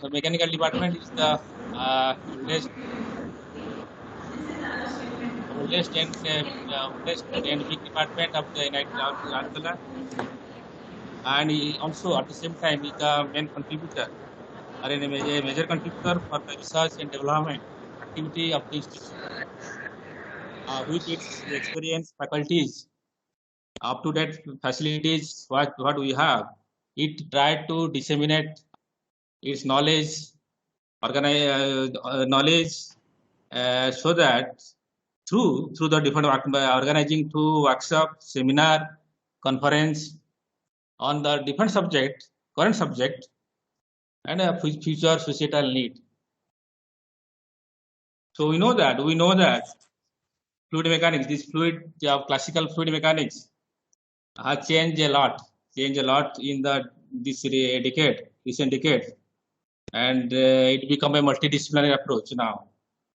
the mechanical department is the oldest and big department of the United Lankala, and he also at the same time is the main contributor or a major contributor for the research and development activity of the institution. With its experienced faculties, up-to-date facilities, what we have, it tried to disseminate its knowledge, knowledge, so that through the different organizing through workshop, seminar, conference on the different subject, current subject, and a future societal need. So we know that fluid mechanics, this fluid classical fluid mechanics has changed a lot in the recent decade, and it become a multidisciplinary approach now.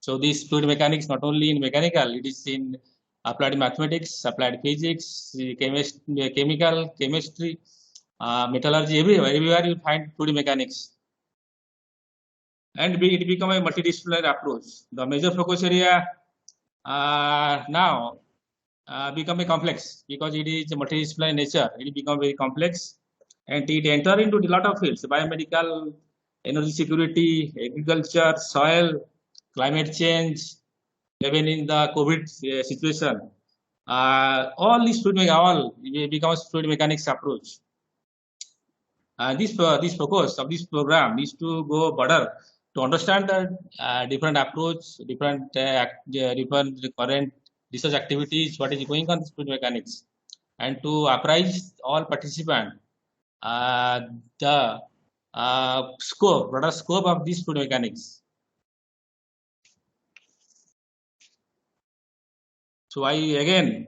So this fluid mechanics not only in mechanical, it is in applied mathematics, applied physics, chemical, chemistry, metallurgy, everywhere you find fluid mechanics. And it become a multidisciplinary approach. The major focus area now become a complex because it is a multidisciplinary nature. It become very complex, and it enter into a lot of fields: biomedical, energy security, agriculture, soil, climate change, even in the COVID situation. All these becomes fluid mechanics approach. This focus of this program is to go broader to understand the different approach, different current research activities, what is going on in fluid mechanics, and to apprise all participants the broader scope of this fluid mechanics. So I again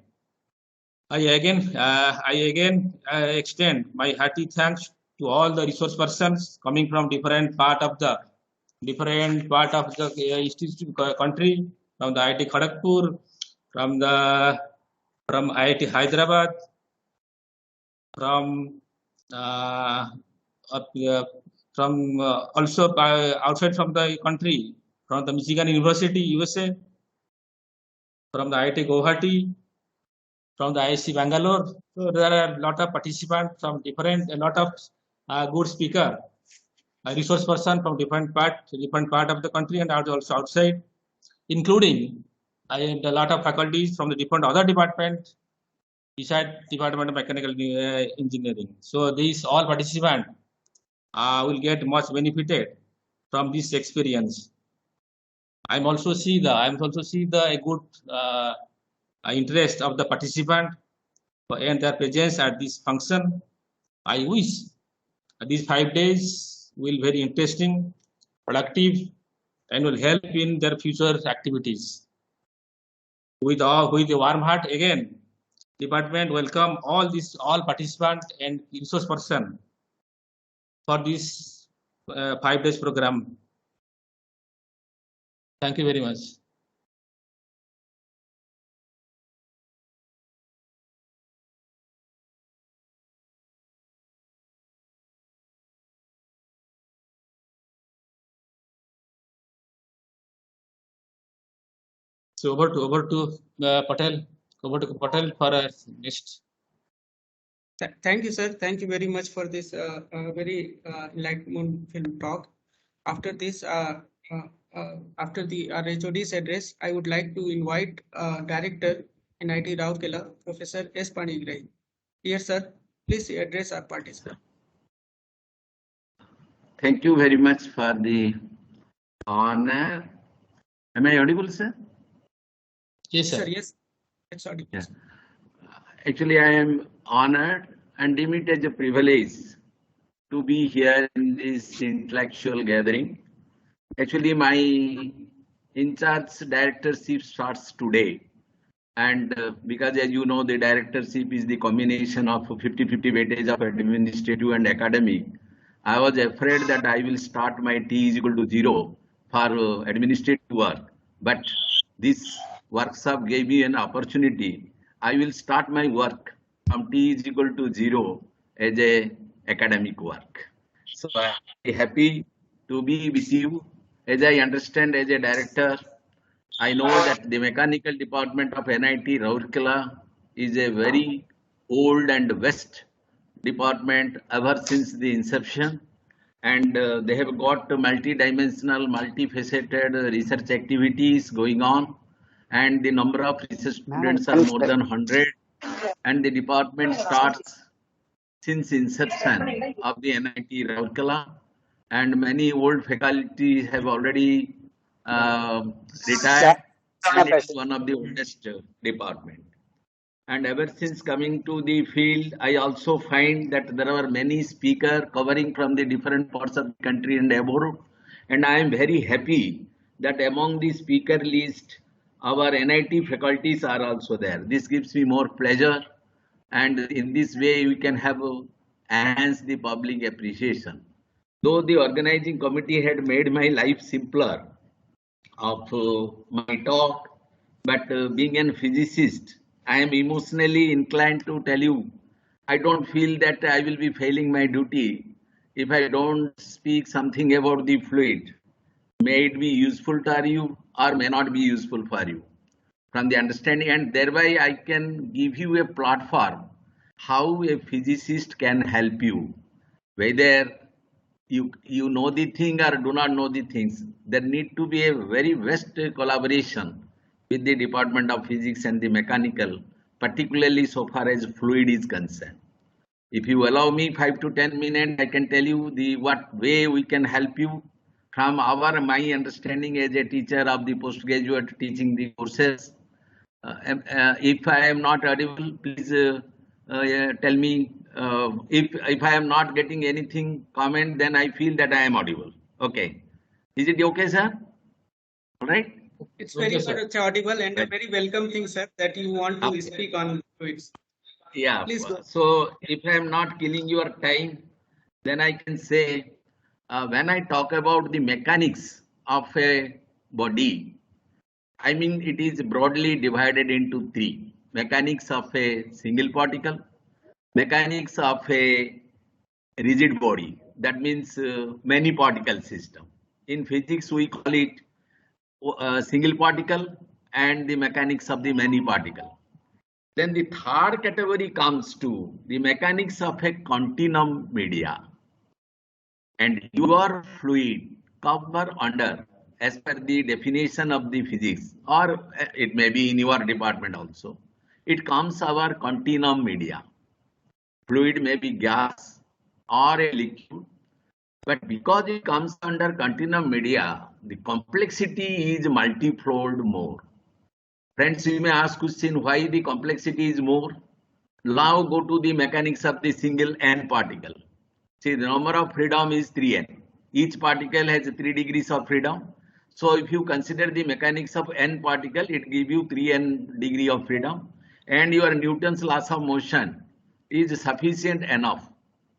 extend my hearty thanks to all the resource persons coming from different part of the institute country, from the IIT Kharagpur, from IIT Hyderabad, from also outside from the country, from the Michigan University, USA, from the IIT Guwahati, from the IIC Bangalore. So there are a lot of participants from a lot of good speaker, resource person from different part of the country and also outside, including a lot of faculties from the different other departments beside Department of Mechanical Engineering. So these all participants will get much benefited from this experience. I also see the good interest of the participant and their presence at this function. I wish these 5 days will be very interesting, productive, and will help in their future activities. With a warm heart, again, department welcome all participants and resource person for this 5 days program. Thank you very much. So over to Patel. Over to Patel for next. Thank you, sir. Thank you very much for this very enlightenment film talk. After this, after the HOD's address, I would like to invite Director NIT Rourkela, Professor S. Panigrahi. Dear sir, please address our participants. Thank you very much for the honor. Am I audible, sir? Yes, sir. Yes, it's audible. Yeah. Actually, I am honored and deem it as a privilege to be here in this intellectual gathering. Actually, my in-charge directorship starts today. And because as you know, the directorship is the combination of 50-50 weightage of administrative and academic, I was afraid that I will start my T is equal to 0 for administrative work. But this workshop gave me an opportunity. I will start my work from T is equal to 0 as a academic work. So I am happy to be with you. As I understand, as a director, I know that the mechanical department of NIT Rourkela is a very old and best department ever since the inception, and they have got multi-dimensional, multifaceted research activities going on, and the number of research students are more than 100, and the department starts since inception of the NIT Rourkela, and many old faculty have already retired, and it is one of the oldest department. And ever since coming to the field, I also find that there are many speakers covering from the different parts of the country and abroad. And I am very happy that among the speaker list, our NIT faculties are also there. This gives me more pleasure. And in this way, we can have enhance the public appreciation. Though the organizing committee had made my life simpler of my talk, but being a physicist, I am emotionally inclined to tell you, I don't feel that I will be failing my duty if I don't speak something about the fluid. May it be useful to you or may not be useful for you. From the understanding, and thereby I can give you a platform how a physicist can help you, whether you know the thing or do not know the things. There need to be a very best collaboration with the Department of Physics and the Mechanical, particularly so far as fluid is concerned. If you allow me 5 to 10 minutes, I can tell you the what way we can help you from my understanding as a teacher of the postgraduate teaching the courses. If I am not audible, please tell me. If I am not getting anything comment, then I feel that I am audible. Okay, is it okay, sir? All right. It's very much audible and a very welcome thing, sir, that you want to speak on fluids. Yeah. Please go. So if I am not killing your time, then I can say when I talk about the mechanics of a body, I mean it is broadly divided into three: mechanics of a single particle, mechanics of a rigid body. That means many particle system. In physics, we call it single particle and the mechanics of the many particle. Then the third category comes to the mechanics of a continuum media. And your fluid cover under, as per the definition of the physics, or it may be in your department also, it comes our continuum media. Fluid may be gas or a liquid, but because it comes under continuum media, the complexity is multifold more. Friends, you may ask question why the complexity is more. Now go to the mechanics of the single n particle. See, the number of freedom is 3n. Each particle has 3 degrees of freedom. So if you consider the mechanics of n particle, it gives you 3n degree of freedom, and your Newton's laws of motion is sufficient enough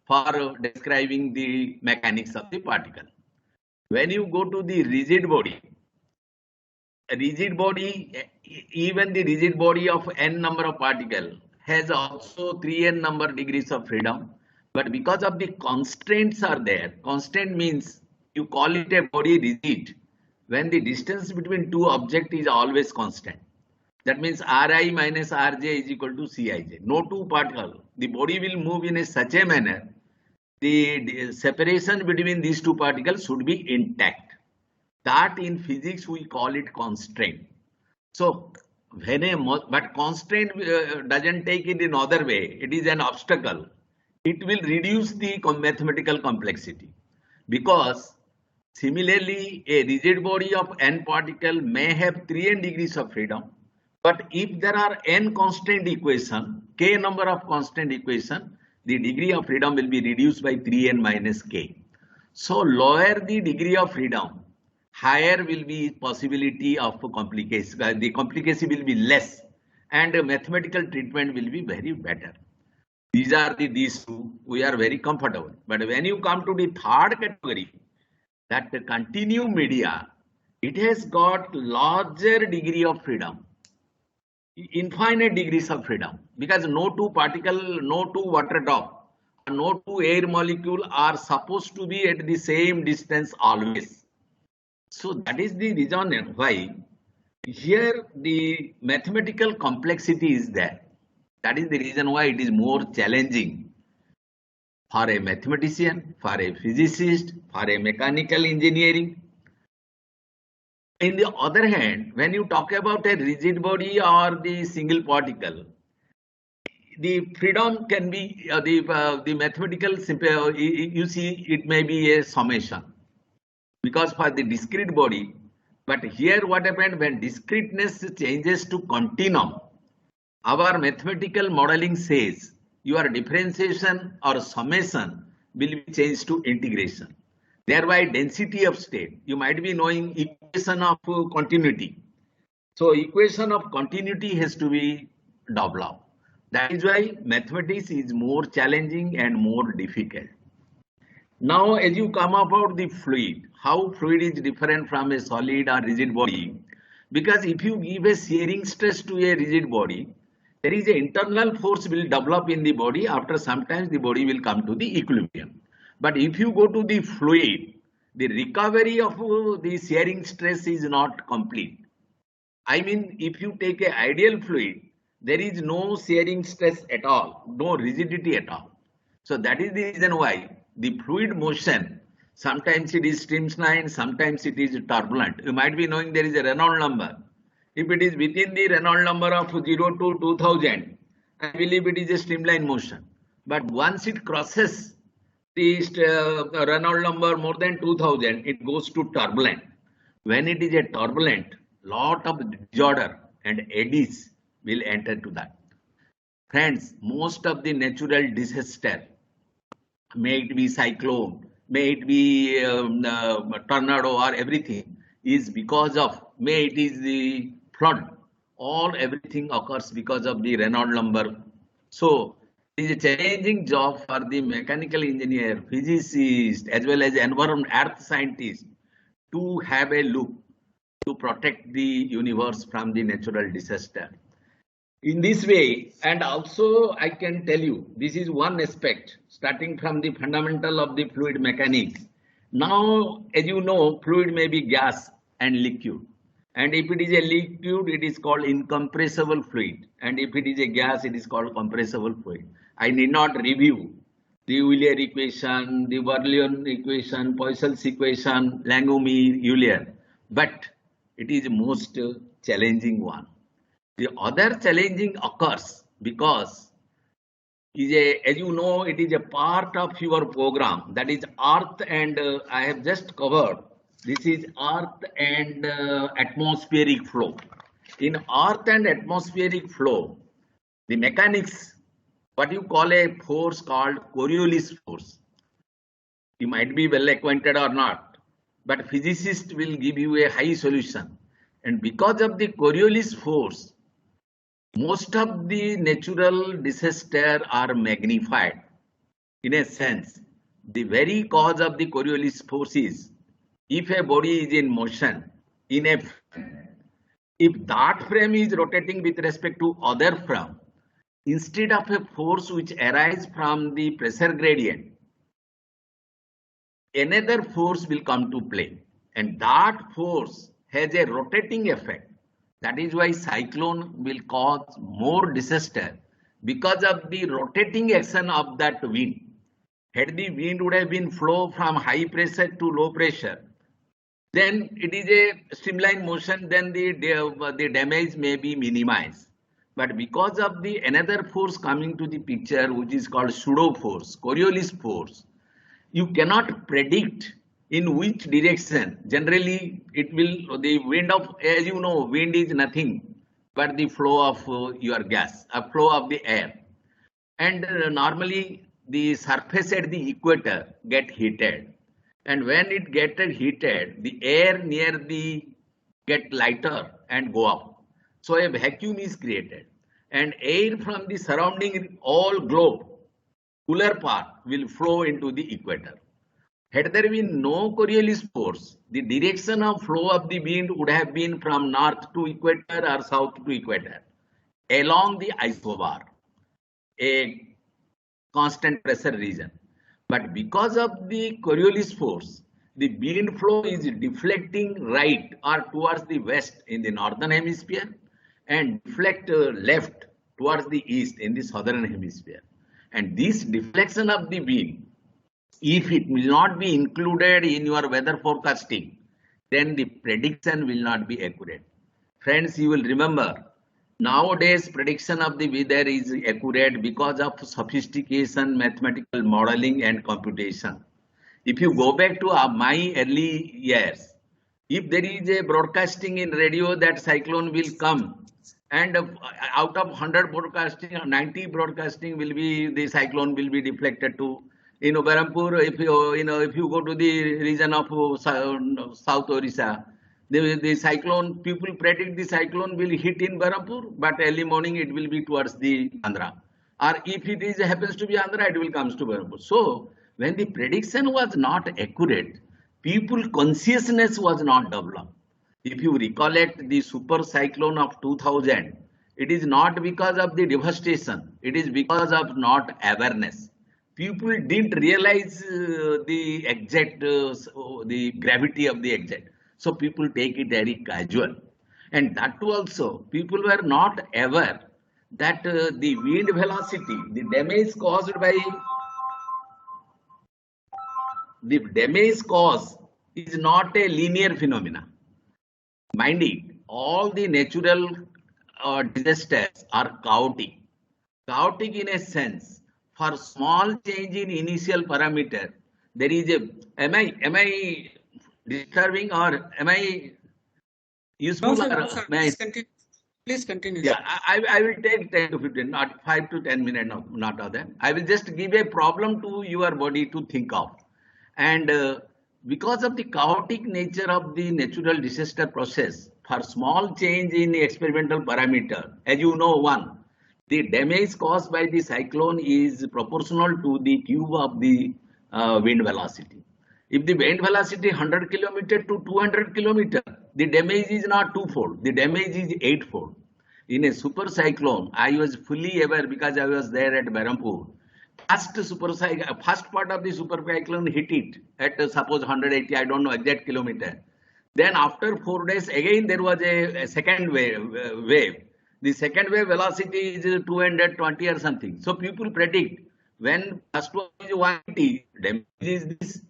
for describing the mechanics of the particle. When you go to the rigid body, even the rigid body of n number of particles has also 3n number degrees of freedom. But because of the constraints are there, constant means you call it a body rigid when the distance between two objects is always constant. That means Ri minus Rj is equal to Cij. No two particle. The body will move in such a manner, the separation between these two particles should be intact. That in physics we call it constraint. So but constraint doesn't take it in other way. It is an obstacle. It will reduce the mathematical complexity, because similarly a rigid body of n particle may have 3n degrees of freedom, but if there are n constant equation, k number of constant equation, the degree of freedom will be reduced by 3n minus k. So lower the degree of freedom, higher will be possibility of complication. The complication will be less, and mathematical treatment will be very better. These are these two. We are very comfortable. But when you come to the third category, that the continuum media, it has got larger degree of freedom, infinite degrees of freedom, because no two particle, no two water drop no two air molecule are supposed to be at the same distance always. So that is the reason why here the mathematical complexity is there. That is the reason why it is more challenging for a mathematician, for a physicist, for a mechanical engineering. On the other hand, when you talk about a rigid body or the single particle, the freedom can be the mathematical you see it may be a summation because for the discrete body, but here what happened when discreteness changes to continuum, our mathematical modeling says your differentiation or summation will be changed to integration. Thereby density of state, you might be knowing equation of continuity. So equation of continuity has to be developed. That is why mathematics is more challenging and more difficult. Now, as you come about the fluid, how fluid is different from a solid or rigid body? Because if you give a shearing stress to a rigid body, there is an internal force will develop in the body. After sometimes the body will come to the equilibrium. But if you go to the fluid, the recovery of the shearing stress is not complete. I mean, if you take an ideal fluid, there is no shearing stress at all, no rigidity at all. So that is the reason why the fluid motion, sometimes it is streamlined, sometimes it is turbulent. You might be knowing there is a Reynolds number. If it is within the Reynolds number of 0 to 2000, I believe it is a streamlined motion. But once it crosses the Reynolds number more than 2000, it goes to turbulent. When it is a turbulent, lot of disorder and eddies will enter to that. Friends, most of the natural disaster, may it be cyclone, may it be tornado or everything, is because of, may it is the flood, everything occurs because of the Reynolds number. So it is a challenging job for the mechanical engineer, physicist, as well as environment earth scientist to have a look to protect the universe from the natural disaster. In this way, and also I can tell you, this is one aspect starting from the fundamental of the fluid mechanics. Now, as you know, fluid may be gas and liquid. And if it is a liquid, it is called incompressible fluid. And if it is a gas, it is called compressible fluid. I need not review the Euler equation, the Bernoulli equation, Poisson's equation, Langmuir, Euler. But it is the most challenging one. The other challenging occurs because as you know, it is a part of your program, that is earth, and I have just covered. This is earth and atmospheric flow. In earth and atmospheric flow, the mechanics, what you call a force called Coriolis force. You might be well acquainted or not, but physicists will give you a high solution. And because of the Coriolis force, most of the natural disasters are magnified. In a sense, the very cause of the Coriolis force is, if a body is in motion, if that frame is rotating with respect to other frame, instead of a force which arises from the pressure gradient, another force will come to play, and that force has a rotating effect. That is why cyclone will cause more disaster because of the rotating action of that wind. Had the wind would have been flow from high pressure to low pressure, then it is a streamlined motion, then the damage may be minimized. But because of the another force coming to the picture, which is called pseudo force, Coriolis force, you cannot predict in which direction. Generally, it will, the wind of, as you know, wind is nothing but the flow of your gas, a flow of the air. And normally the surface at the equator get heated. And when it gets heated, the air near the get lighter and go up. So a vacuum is created, and air from the surrounding all globe, cooler part, will flow into the equator. Had there been no Coriolis force, the direction of flow of the wind would have been from north to equator or south to equator, along the isobar. A constant pressure region. But because of the Coriolis force, the wind flow is deflecting right or towards the west in the northern hemisphere and deflect left towards the east in the southern hemisphere. And this deflection of the wind, if it will not be included in your weather forecasting, then the prediction will not be accurate. Friends, you will remember, nowadays prediction of the weather is accurate because of sophistication, mathematical modeling and computation. If you go back to my early years, if there is a broadcasting in radio that cyclone will come, and out of 100 broadcasting, 90 broadcasting will be the cyclone will be deflected to. In Barampur, if you go to the region of South Orissa, the cyclone, people predict the cyclone will hit in Barampur, but early morning it will be towards the Andhra. Or if it is happens to be Andhra, it will comes to Barampur. So when the prediction was not accurate, people consciousness was not developed. If you recollect the super cyclone of 2000, it is not because of the devastation, it is because of not awareness. People didn't realize the exact, the gravity of the exact. So people take it very casual. And that too also, people were not aware that the wind velocity, the damage caused is not a linear phenomena. Mind it, all the natural disasters are chaotic. Chaotic in a sense, for small change in initial parameter, there is a, am I disturbing or am I useful? No, sir, please continue. Yeah, I will take 10 to 15, not 5 to 10 minutes, not other. I will just give a problem to your body to think of. And because of the chaotic nature of the natural disaster process, for small change in the experimental parameter, as you know, one, the damage caused by the cyclone is proportional to the cube of the wind velocity. If the wind velocity 100 kilometer to 200 kilometer, the damage is not twofold, the damage is eightfold. In a super cyclone, I was fully aware because I was there at Barampur. First part of the super cyclone hit it at suppose 180, I don't know exact kilometer. Then after 4 days, again there was a second wave. The second wave velocity is 220 or something. So people predict when first one is 180, damage is this.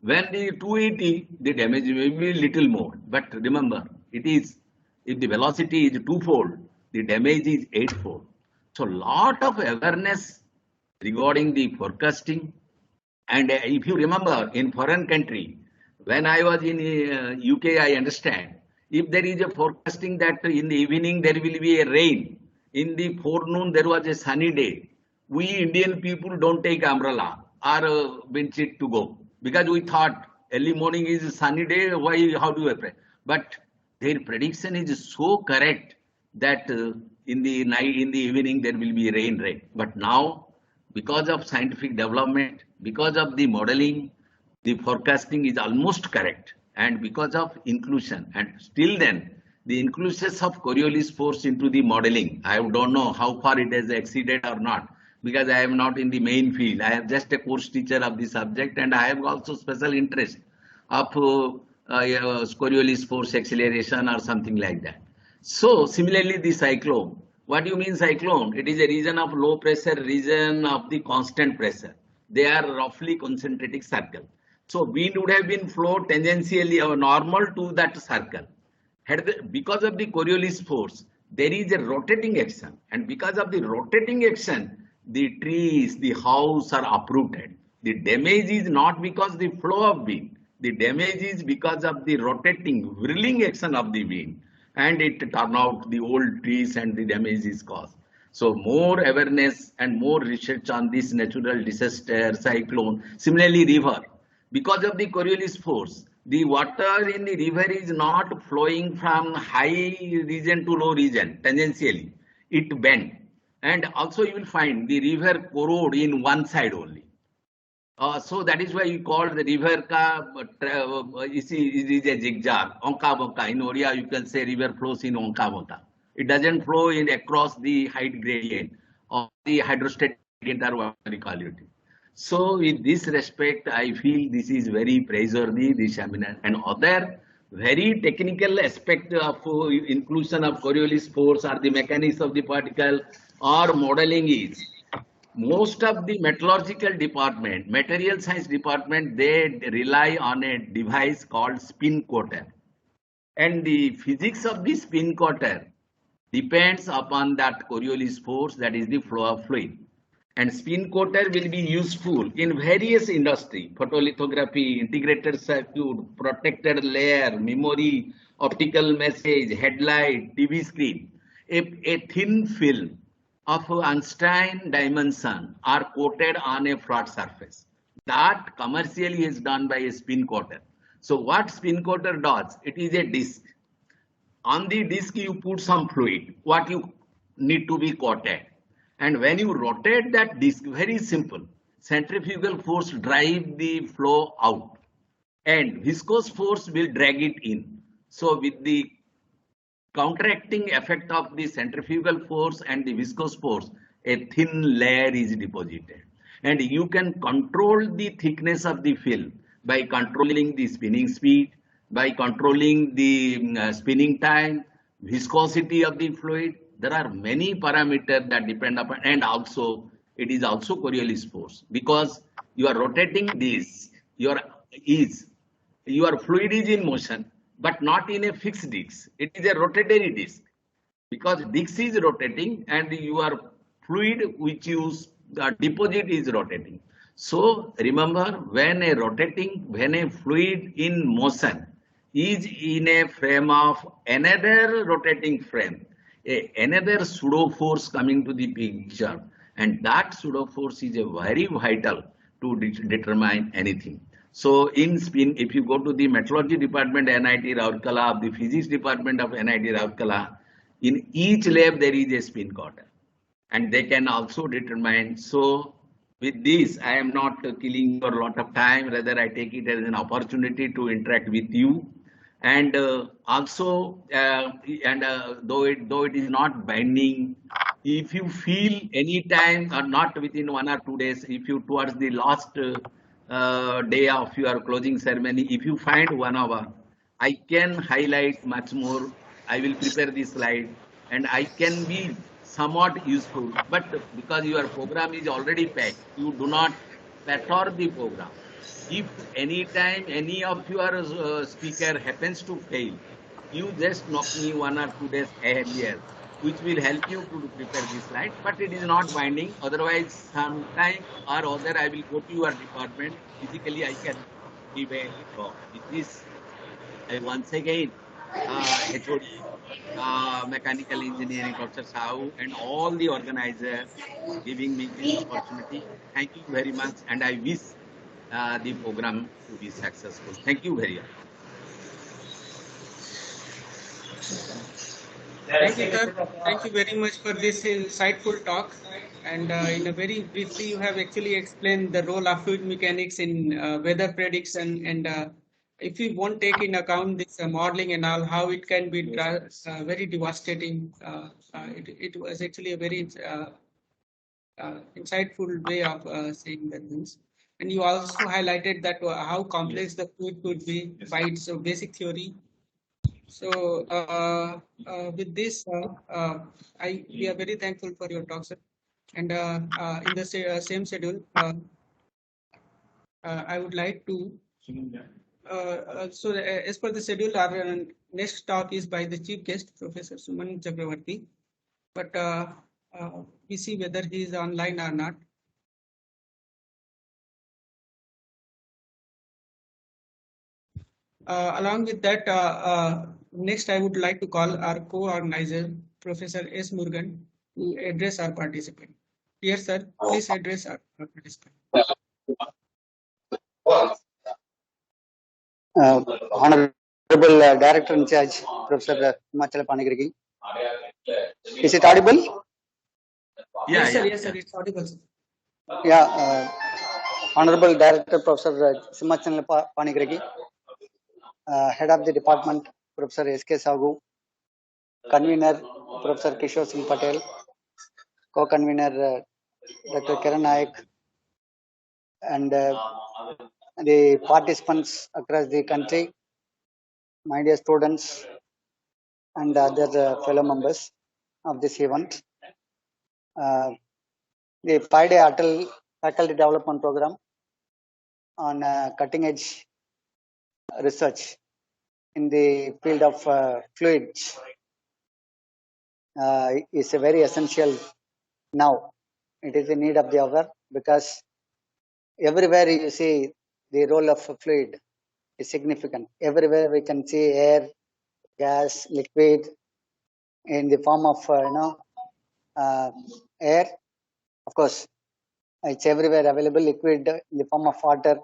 When the 280, the damage may be little more. But remember, it is, if the velocity is twofold, the damage is eightfold. So lot of awareness regarding the forecasting. And if you remember, in foreign country, when I was in UK, I understand, if there is a forecasting that in the evening there will be a rain, in the forenoon there was a sunny day, we Indian people don't take umbrella or wind sheet to go. Because we thought early morning is a sunny day, how do we pray? But their prediction is so correct that in the night, in the evening, there will be rain. But now, because of scientific development, because of the modeling, the forecasting is almost correct. And because of inclusion, and still then, the inclusions of Coriolis force into the modeling, I don't know how far it has exceeded or not, because I am not in the main field. I am just a course teacher of the subject, and I have also special interest of Coriolis force acceleration or something like that. So similarly, the cyclone. What do you mean cyclone? It is a region of low pressure, region of the constant pressure. They are roughly concentric circle. So wind would have been flow tangentially or normal to that circle. Because of the Coriolis force, there is a rotating action, and because of the rotating action, the trees, the house are uprooted. The damage is not because the flow of wind. The damage is because of the rotating, whirling action of the wind. And it turn out the old trees and the damage is caused. So more awareness and more research on this natural disaster, cyclone. Similarly, river. Because of the Coriolis force, the water in the river is not flowing from high region to low region tangentially. It bends. And also you will find the river corrode in one side only. So that is why you call the river it is a zigzag, onka bonka. In Oriya you can say river flows in onka bonka. It doesn't flow in across the height gradient or the hydrostatic indicator, whatever you call it. So in this respect, I feel this is very praiseworthy, this seminar, and other very technical aspect of inclusion of Coriolis force or the mechanics of the particle or modeling is most of the metallurgical department, material science department, they rely on a device called spin coater. And the physics of the spin coater depends upon that Coriolis force, that is the flow of fluid. And spin coater will be useful in various industry, photolithography, integrated circuit, protected layer, memory, optical message, headlight, TV screen. A thin film of Einstein dimension are coated on a flat surface. That commercially is done by a spin coater. So what spin coater does? It is a disc. On the disc you put some fluid, what you need to be coated. And when you rotate that disc, very simple, centrifugal force drive the flow out and viscous force will drag it in. So with the counteracting effect of the centrifugal force and the viscous force, a thin layer is deposited. And you can control the thickness of the film by controlling the spinning speed, by controlling the spinning time, viscosity of the fluid. There are many parameters that depend upon, and also it is also Coriolis force, because you are rotating this, your fluid is in motion, but not in a fixed disc. It is a rotatory disc, because disc is rotating and your fluid which you deposit is rotating. So remember, when a fluid in motion is in a frame of another rotating frame, another pseudo force coming to the picture, and that pseudo force is a very vital to determine anything. So in spin, if you go to the metallurgy department, NIT Rourkela, the physics department of NIT Rourkela, in each lab there is a spin coater, and they can also determine. So with this, I am not killing your lot of time, rather I take it as an opportunity to interact with you. And also, though it is not binding, if you feel any time or not within 1 or 2 days, if you towards the last day of your closing ceremony, if you find 1 hour, I can highlight much more. I will prepare the slide and I can be somewhat useful. But because your program is already packed, you do not platter the program. If any time any of your speaker happens to fail, you just knock me 1 or 2 days earlier, which will help you to prepare this slide, but it is not binding. Otherwise, sometime or other I will go to your department. Physically, I can give a talk. With this, I once again, HOD, Mechanical Engineering, Professor Sahu, and all the organizers giving me this opportunity. Thank you very much, and I wish the program to be successful. Thank you very much. Thank you, sir. Thank you very much for this insightful talk. And in a very briefly, you have actually explained the role of fluid mechanics in weather prediction. And if we won't take in account this modeling and all, how it can be very devastating. It was actually a very insightful way of saying the things. And you also highlighted that how complex the fluid could be by its basic theory. So with this, we are very thankful for your talk, sir. And in the same schedule, I would like to. So as per the schedule, our next talk is by the chief guest, Professor Suman Chakravarti. But we see whether he is online or not. Along with that, next I would like to call our co-organizer, Professor S. Murugan, to address our participant. Dear sir, please address our participant. Honorable Director in Charge, Professor Himachal Panigirgi. Is it audible? Yeah, yes, sir, it's audible, sir. Yeah, Honorable Director, Professor Himachal Panigirgi, Head of the Department, Professor S.K. Sahu, Convener, Professor Kishore Singh Patel, Co-Convener, Dr. Kiran Nayak, and the participants across the country, my dear students, and other fellow members of this event. The 5-day Atal Faculty Development Program on cutting edge research in the field of fluids is a very essential now. It is the need of the hour because everywhere you see the role of a fluid is significant. Everywhere we can see air, gas, liquid in the form of air. Of course, it's everywhere available. Liquid in the form of water.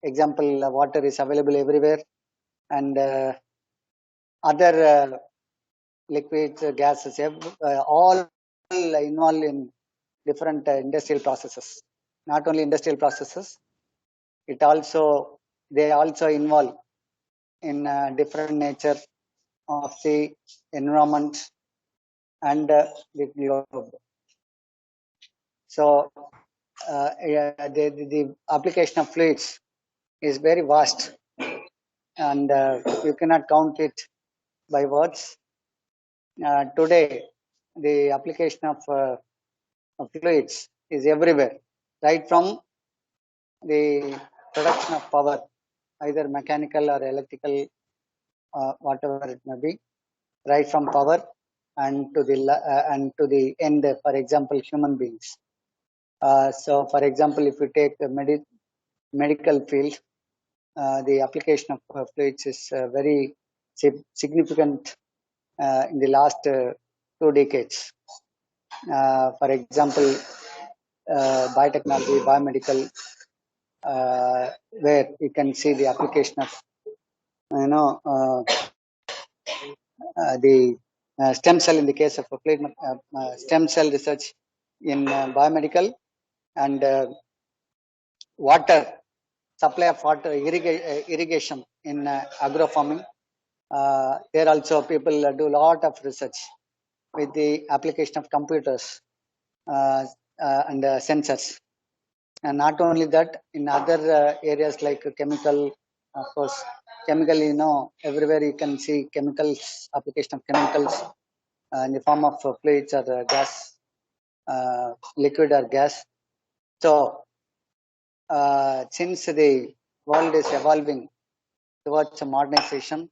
Example, water is available everywhere, and other liquids, gases, all involved in different industrial processes. Not only industrial processes, they also involve in different nature of the environment and the globe. So the application of fluids is very vast, and you cannot count it by words. Today, the application of fluids is everywhere, right from the production of power, either mechanical or electrical, whatever it may be, right from power and to the end. For example, human beings. So, for example, if you take the medical field, the application of fluids is very significant in the last 2 decades. For example, biotechnology, biomedical, where you can see the application of the stem cell in the case of fluid, stem cell research in biomedical, and water supply of water irrigation in agro farming. There also people do a lot of research with the application of computers and sensors. And not only that, in other areas like chemical, of course, chemical, everywhere you can see chemicals, application of chemicals in the form of fluids or gas, liquid or gas. So, since the world is evolving towards modernization,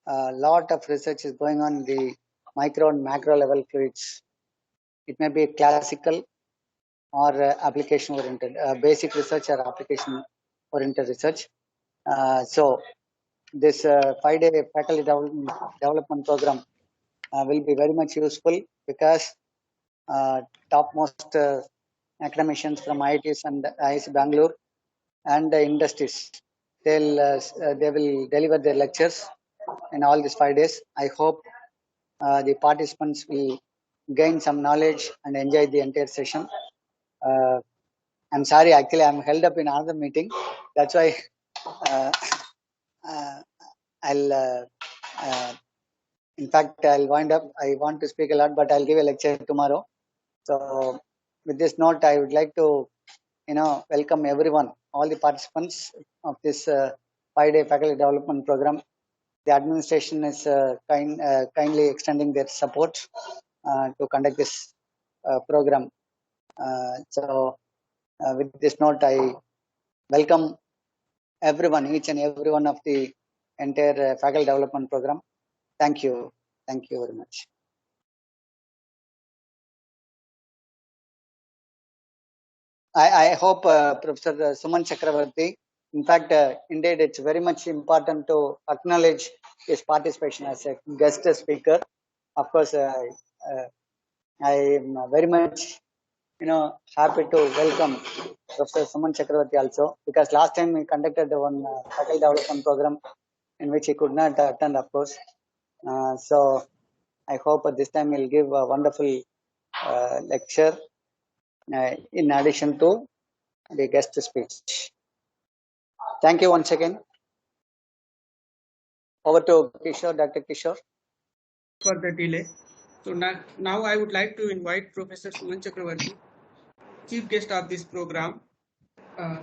a lot of research is going on in the micro and macro level fluids. It may be classical or application oriented, basic research or application oriented research. So this 5-day faculty development program will be very much useful because topmost academicians from IITs and IIC Bangalore and industries, they will deliver their lectures in all these 5 days. I hope the participants will gain some knowledge and enjoy the entire session. I'm sorry, actually, I'm held up in another meeting. That's why in fact, I'll wind up. I want to speak a lot, but I'll give a lecture tomorrow. So, with this note, I would like to, welcome everyone, all the participants of this 5-day faculty development program. The administration is kindly extending their support to conduct this program. So, with this note, I welcome everyone, each and every one of the entire faculty development program. Thank you. Thank you very much. I hope Professor Suman Chakravarti, in fact, indeed, it's very much important to acknowledge his participation as a guest speaker. Of course, I am very much, happy to welcome Professor Suman Chakravarti also, because last time we conducted one faculty development program in which he could not attend, of course. So I hope this time he'll give a wonderful lecture in addition to the guest speech. Thank you once again. Over to Kishore, Dr. Kishore. For the delay. So now I would like to invite Professor Suman Chakravarti chief guest of this program,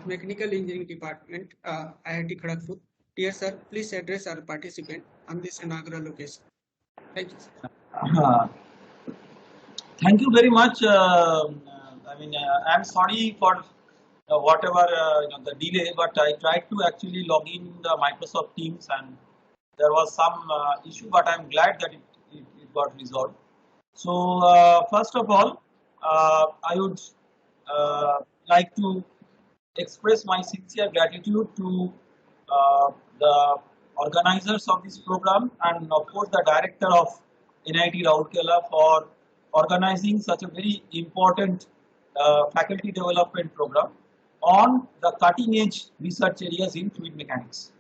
Mechanical Engineering Department, IIT Kharagpur. Dear sir, please address our participant on this inaugural occasion. Thank you, sir. Thank you very much. I'm sorry for whatever the delay, but I tried to actually log in the Microsoft Teams and there was some issue, but I'm glad that it got resolved. So first of all, I would like to express my sincere gratitude to the organizers of this program and of course the director of NIT Rourkela for organizing such a very important faculty development program on the cutting edge research areas in fluid mechanics,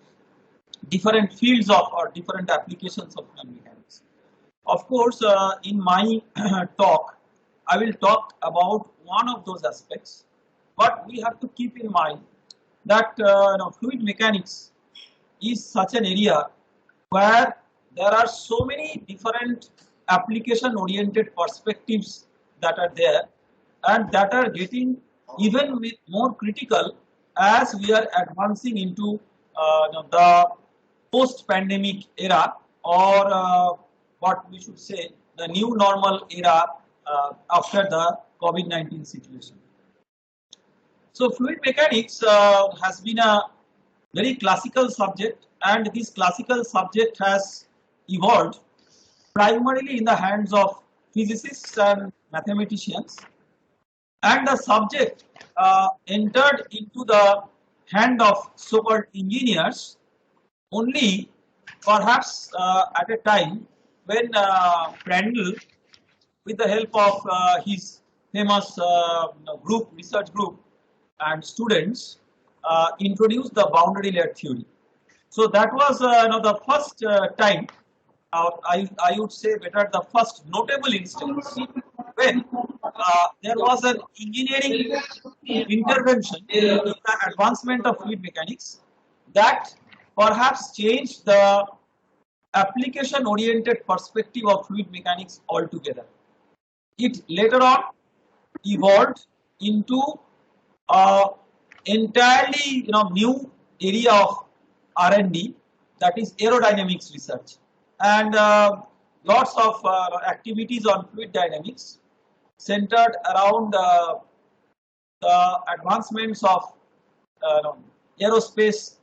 different fields of or different applications of fluid mechanics. Of course, in my talk, I will talk about one of those aspects, but we have to keep in mind that fluid mechanics is such an area where there are so many different application oriented perspectives that are there and that are getting even more critical as we are advancing into the post pandemic era or what we should say the new normal era after the COVID-19 situation. So fluid mechanics has been a very classical subject and this classical subject has evolved primarily in the hands of physicists and mathematicians, and the subject entered into the hand of so-called engineers only perhaps at a time when Prandtl, with the help of his famous research group and students, introduced the boundary layer theory. So that was the first time, I would say better the first notable instance when there was an engineering intervention in the advancement of fluid mechanics that perhaps changed the application oriented perspective of fluid mechanics altogether. It later on evolved into entirely new area of R&D, that is aerodynamics research, and lots of activities on fluid dynamics centered around the advancements of aerospace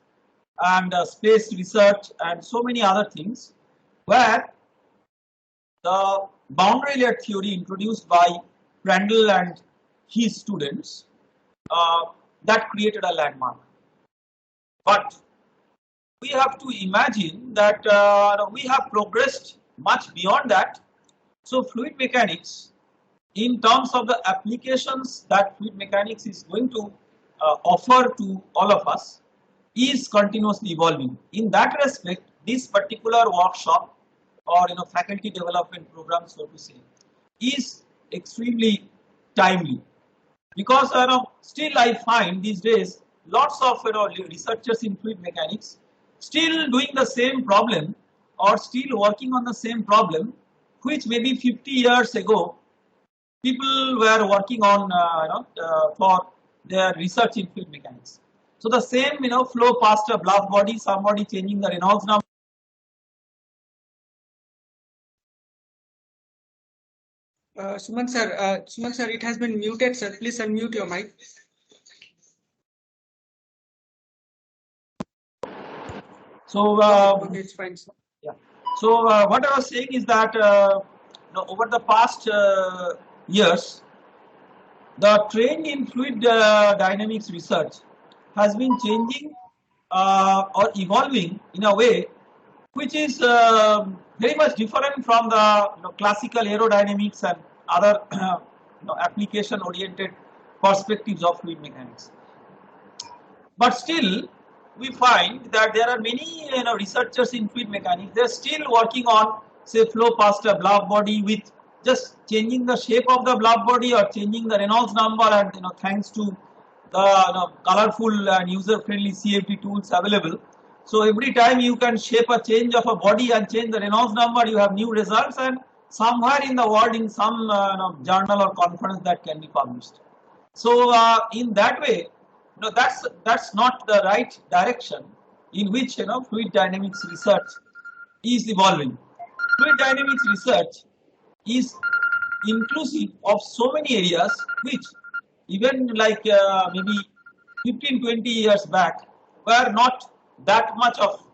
and space research and so many other things, where the boundary layer theory introduced by Prandtl and his students that created a landmark. But we have to imagine that we have progressed much beyond that. So fluid mechanics, in terms of the applications that fluid mechanics is going to offer to all of us, is continuously evolving. In that respect, this particular workshop or faculty development program, so to say, is extremely timely, because still I find these days lots of researchers in fluid mechanics still doing the same problem or still working on the same problem which maybe 50 years ago people were working on for their research in fluid mechanics. So the same flow past a bluff body, somebody changing the Reynolds number. Suman sir, it has been muted, sir. Please unmute your mic. So Okay, it's fine, sir. yeah. So what I was saying is that over the past years, the trend in fluid dynamics research has been changing or evolving in a way which is very much different from the classical aerodynamics and other application-oriented perspectives of fluid mechanics. But still, we find that there are many researchers in fluid mechanics. They are still working on, say, flow past a bluff body with just changing the shape of the bluff body or changing the Reynolds number, and thanks to the colorful and user-friendly CFD tools available. So every time you can shape a change of a body and change the Reynolds number, you have new results, and somewhere in the world in some journal or conference that can be published. So in that way, that's not the right direction in which fluid dynamics research is evolving. Fluid dynamics research is inclusive of so many areas which even like maybe 15-20 years back were not that much of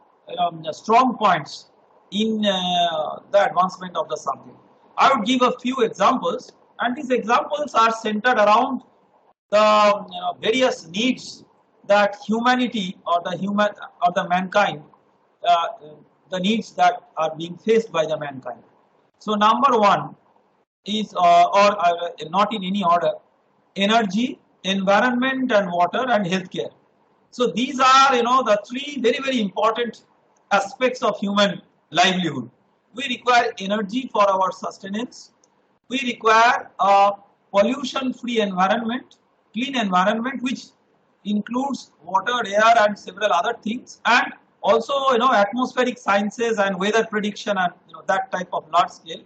strong points in the advancement of the subject. I would give a few examples, and these examples are centered around the various needs that humanity or the mankind, uh, the needs that are being faced by the mankind. So number one is not in any order: energy, environment and water, and healthcare. So these are the three very important aspects of human livelihood. We require energy for our sustenance. We require a pollution-free environment, clean environment, which includes water, air, and several other things, and also atmospheric sciences and weather prediction and that type of large scale,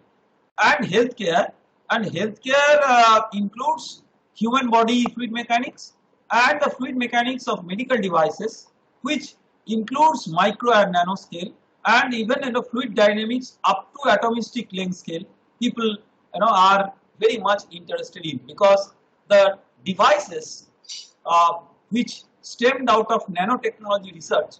and healthcare. And healthcare includes human body fluid mechanics and the fluid mechanics of medical devices, which includes micro and nano scale, and even fluid dynamics up to atomistic length scale. People are very much interested in, because the devices which stemmed out of nanotechnology research,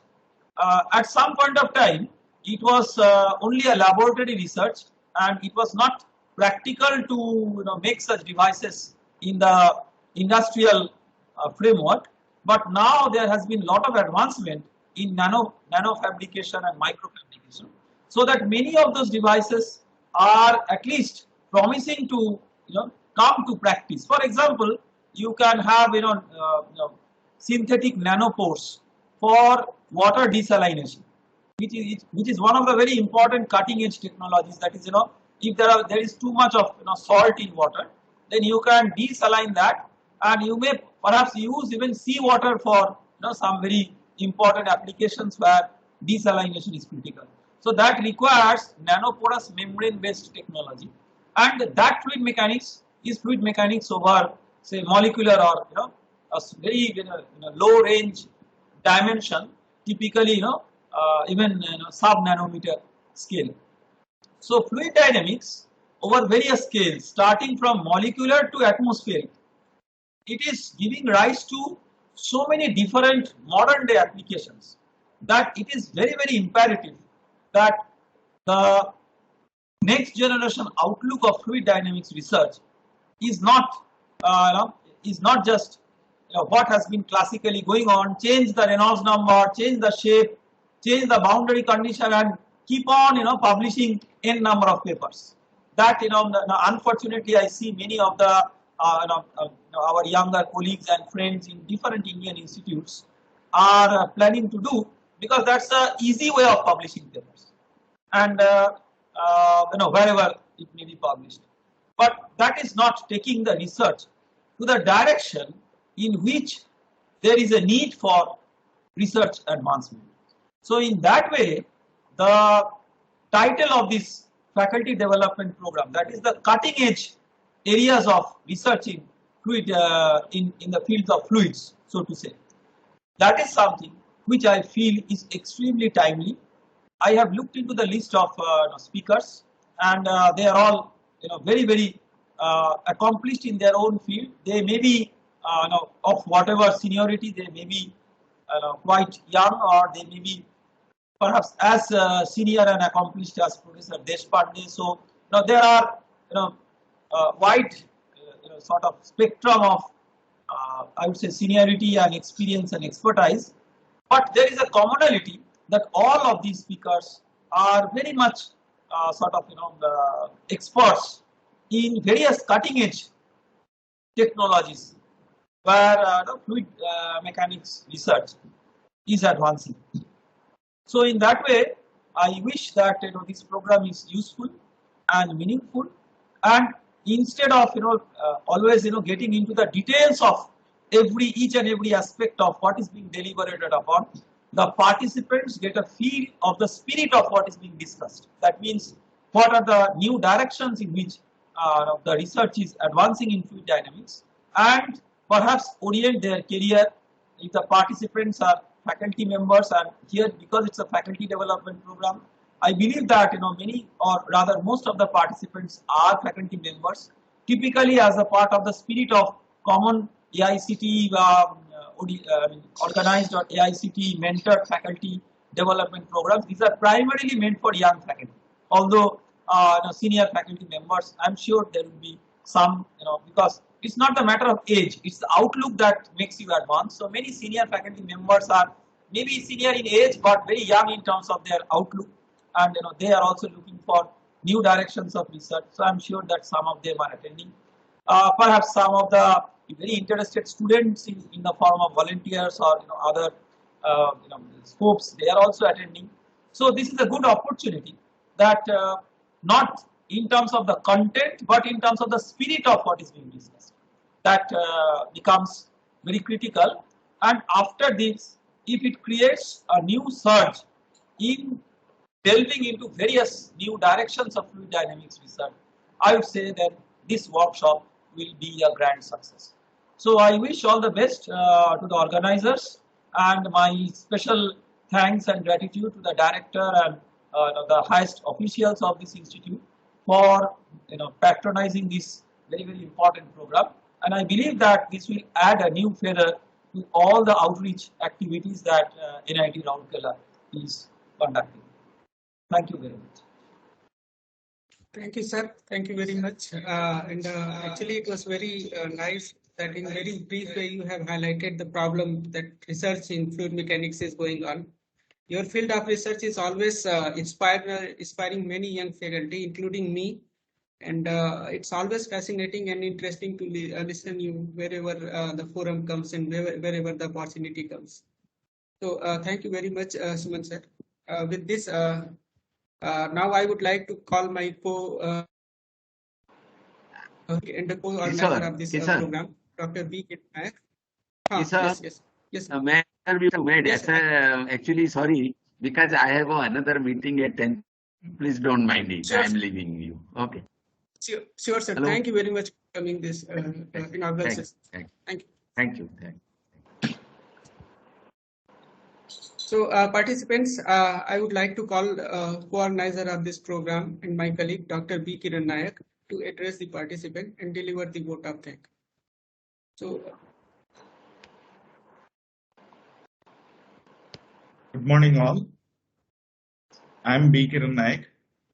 at some point of time it was only a laboratory research, and it was not practical to make such devices in the industrial framework. But now there has been a lot of advancement in nano fabrication and micro fabrication, so that many of those devices are at least promising to come to practice. For example, you can have synthetic nanopores for water desalination, which is one of the very important cutting edge technologies. That is, if there is too much of salt in water, then you can desaline that, and you may perhaps use even seawater for some very important applications where desalination is critical. So that requires nanoporous membrane based technology, and that fluid mechanics is fluid mechanics over, say, molecular or a very low range dimension, typically even sub nanometer scale. So fluid dynamics over various scales, starting from molecular to atmospheric, it is giving rise to so many different modern day applications that it is very imperative that the next generation outlook of fluid dynamics research is not just what has been classically going on: change the Reynolds number, change the shape, change the boundary condition, and keep on publishing n number of papers. That unfortunately I see many of the our younger colleagues and friends in different Indian institutes are planning to do, because that's an easy way of publishing papers, and wherever it may be published. But that is not taking the research to the direction in which there is a need for research advancement. So in that way, the title of this faculty development program, that is the cutting edge areas of research in fluid in the fields of fluids, so to say, that is something which I feel is extremely timely. I have looked into the list of speakers, and they are all very accomplished in their own field. They may be of whatever seniority, they may be quite young, or they may be perhaps as senior and accomplished as Professor Deshpande. So now there are wide sort of spectrum of I would say seniority and experience and expertise, but there is a commonality that all of these speakers are very much sort of experts in various cutting edge technologies where fluid mechanics research is advancing. So in that way, I wish that this program is useful and meaningful, and instead of always getting into the details of each and every aspect of what is being deliberated upon, the participants get a feel of the spirit of what is being discussed. That means, what are the new directions in which the research is advancing in fluid dynamics, and perhaps orient their career if the participants are faculty members. And here, because it's a faculty development program, I believe that many, or rather most of the participants are faculty members. Typically, as a part of the spirit of common AICTE organized or AICTE mentored faculty development programs, these are primarily meant for young faculty. Although senior faculty members, I'm sure there will be some, because it's not a matter of age, it's the outlook that makes you advance. So many senior faculty members are maybe senior in age, but very young in terms of their outlook. And they are also looking for new directions of research. So I'm sure that some of them are attending. Perhaps some of the very interested students in the form of volunteers or other scopes, they are also attending. So this is a good opportunity that not in terms of the content, but in terms of the spirit of what is being discussed, that becomes very critical. And after this, if it creates a new surge in delving into various new directions of fluid dynamics research, I would say that this workshop will be a grand success. So I wish all the best to the organizers, and my special thanks and gratitude to the director and the highest officials of this institute for patronizing this very, very important program. And I believe that this will add a new feather to all the outreach activities that NIT Rourkela is conducting. Thank you very much. Thank you, sir. Thank you very much. Actually, it was very nice that in very brief way you have highlighted the problem that research in fluid mechanics is going on. Your field of research is always inspiring many young faculty, including me. And it's always fascinating and interesting to listen you wherever the forum comes and wherever the opportunity comes. So thank you very much, Suman sir. With this, now I would like to call my co-organizer of this program, Dr. B. K. Nayak. Yes. Actually, sorry, because I have another meeting at 10. Please don't mind it. Sure. I'm leaving you. Okay. Sure, sir. Hello. Thank you very much for coming this inaugural session. Thank you. So, participants, I would like to call co-organizer of this program and my colleague, Dr. B. Kiran Nayak, to address the participant and deliver the vote of thanks. So, good morning, all. I'm B. Kiran Nayak.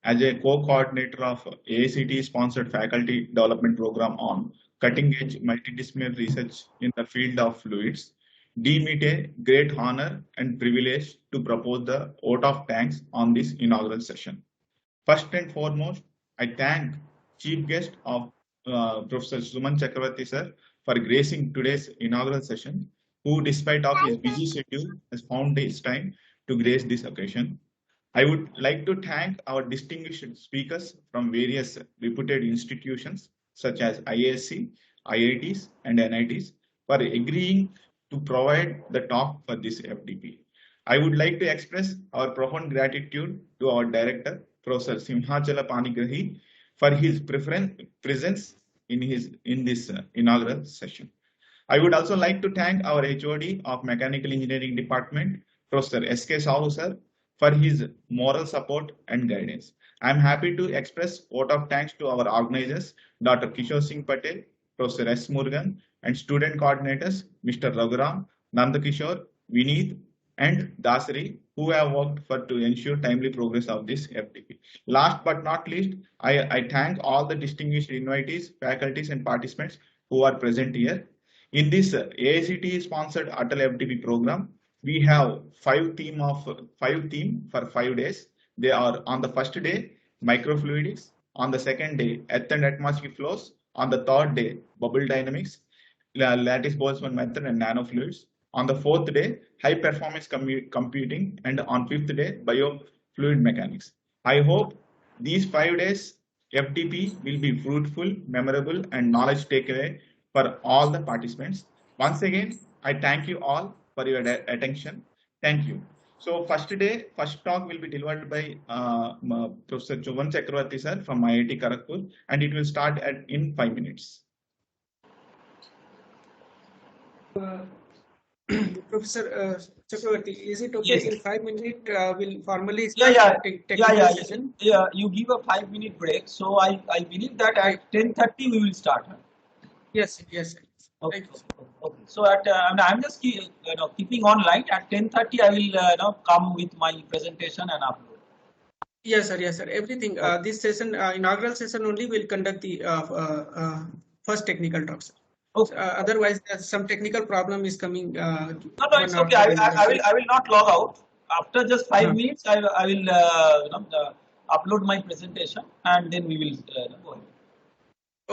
As a co-coordinator of AICTE-sponsored faculty development program on cutting-edge multidisciplinary research in the field of fluids, deem it a great honor and privilege to propose the vote of thanks on this inaugural session. First and foremost, I thank Chief Guest of Professor Suman Chakravarti sir for gracing today's inaugural session, who despite of his busy schedule has found his time to grace this occasion. I would like to thank our distinguished speakers from various reputed institutions such as IASC, IITs, and NITs for agreeing to provide the talk for this FDP. I would like to express our profound gratitude to our director, Professor Simhachala Panigrahi, for his presence in this inaugural session. I would also like to thank our HOD of Mechanical Engineering Department, Professor S.K. Sahu sir, for his moral support and guidance. I am happy to express vote of thanks to our organizers, Dr. Kishore Singh Patel, Professor S. Murugan, and student coordinators, Mr. Raghuram, Nandakishore, Vineet, and Dasari, who have worked to ensure timely progress of this FDP. Last but not least, I thank all the distinguished invitees, faculties, and participants who are present here. In this AICTE-sponsored Atal FDP program, we have five themes for 5 days. They are on the first day, microfluidics. On the second day, earth and atmospheric flows. On the third day, bubble dynamics, lattice Boltzmann method, and nanofluids. On the fourth day, high performance computing, and on fifth day, biofluid mechanics. I hope these 5 days FDP will be fruitful, memorable, and knowledge takeaway for all the participants. Once again, I thank you all for your attention. Thank you. So first talk will be delivered by Professor Suman Chakravarti sir from IIT Kharagpur, and it will start in 5 minutes. Professor Chakravarti, is it okay Yes. in 5 minutes we'll formally Yeah, start yeah, the technical session? yeah. You give a 5-minute break, so I believe that Right. at 10:30 we will start. Huh? Yes, yes. Sir. Okay, Thank you. okay. So at I'm just keeping online. At 10:30 I will come with my presentation and upload. Yes, sir. Yes, sir. Everything. This session, inaugural session only, will conduct the first technical talk, sir. Okay. Otherwise, some technical problem is coming. No, it's okay. I will not log out. After just 5 minutes, I will upload my presentation and then we will go ahead.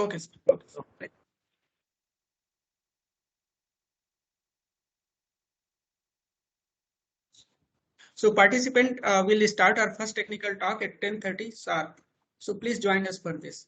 Okay, sir. Okay, sir. Right. So participant will start our first technical talk at 10:30 sharp. So please join us for this.